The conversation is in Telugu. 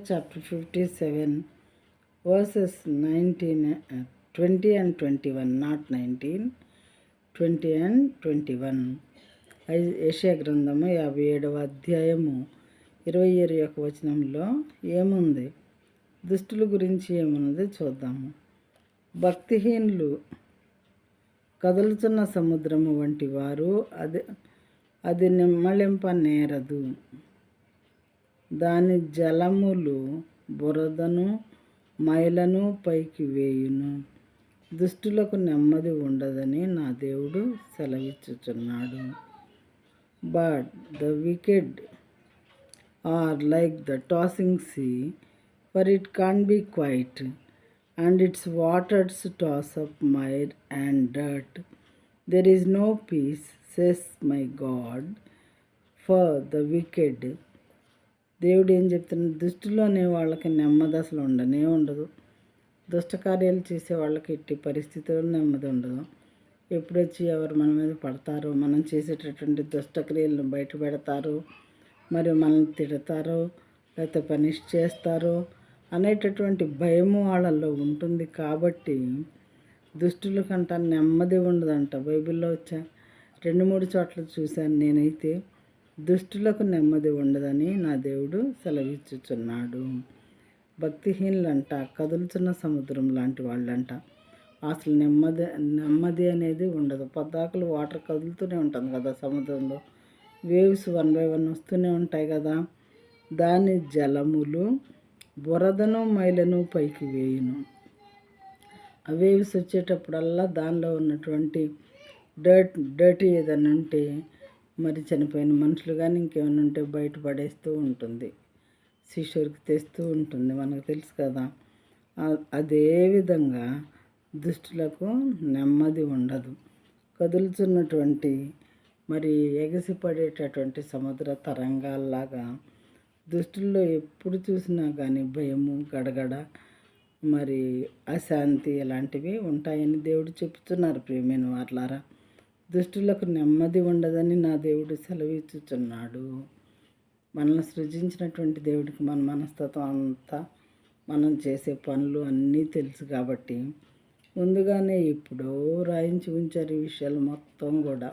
chapter 57, verses 20 and 21, not 19, 20 and 21. యెషయా గ్రంథము 57వ అధ్యాయము 27వ వచనంలో ఏముంది, దుష్టుల గురించి ఏమున్నది చూద్దాము. భక్తిహీనులు కదులుతున్న సముద్రము వంటి వారు, అది నిమ్మళింప నేరదు. దాని జలములు బురదను మైలను పైకి వేయును. దుష్టులకు నెమ్మది ఉండదని నా దేవుడు సెలవిచ్చుచున్నాడు. But the wicked are like the tossing sea, for it can be quiet, and its waters toss up mire and dirt. There is no peace, says my God, for the wicked. దేవుడు ఏం చెప్తున్నాడు? దుష్టులు అనే వాళ్ళకి నెమ్మది అసలు ఉండదు. దుష్టకార్యాలు చేసే వాళ్ళకి ఎట్టి పరిస్థితుల్లో నెమ్మది ఉండదు. ఎప్పుడొచ్చి ఎవరు మన మీద పడతారో, మనం చేసేటటువంటి దుష్టక్రియలను బయట పెడతారో, మరియు మనల్ని తిడతారో, లేకపోతే పనిష్ చేస్తారో అనేటటువంటి భయము వాళ్ళల్లో ఉంటుంది. కాబట్టి దుష్టుల కంట నెమ్మది ఉండదంట. బైబిల్లో వచ్చా 2-3 చోట్ల చూశాను నేనైతే. దుష్టులకు నెమ్మది ఉండదని నా దేవుడు సెలవిచ్చుచున్నాడు. భక్తిహీనులంట కదులుతున్న సముద్రం లాంటి వాళ్ళంట. అసలు నెమ్మది అనేది ఉండదు. పద్దాకులు వాటర్ కదులుతూనే ఉంటుంది కదా సముద్రంలో. వేవ్స్ 1 by 1 వస్తూనే ఉంటాయి కదా. దాని జలములు బురదను మైలను పైకి వేయును. ఆ వేవ్స్ వచ్చేటప్పుడల్లా దానిలో ఉన్నటువంటి డర్టీ ఏదైనా ఉంటే, మరి చనిపోయిన మనుషులు కానీ ఇంకేమైనా ఉంటే బయట పడేస్తూ ఉంటుంది, శిశువుకి తెస్తూ ఉంటుంది. మనకు తెలుసు కదా. అదేవిధంగా దుష్టులకు నెమ్మది ఉండదు. కదులుతున్నటువంటి మరి ఎగసిపడేటటువంటి సముద్ర తరంగాల్లాగా దుష్టుల్లో ఎప్పుడు చూసినా కానీ భయము, గడగడ, మరి అశాంతి ఇలాంటివి ఉంటాయని దేవుడు చెప్తున్నారు. ప్రియమైన వారలారా, దుష్టులకు నెమ్మది ఉండదని నా దేవుడు సెలవిచ్చుచున్నాడు. మనల్ని సృజించినటువంటి దేవుడికి మన మనస్తత్వం అంతా, మనం చేసే పనులు అన్నీ తెలుసు. కాబట్టి ముందుగానే ఎప్పుడో రాయించి ఉంచారు ఈ విషయాలు మొత్తం కూడా.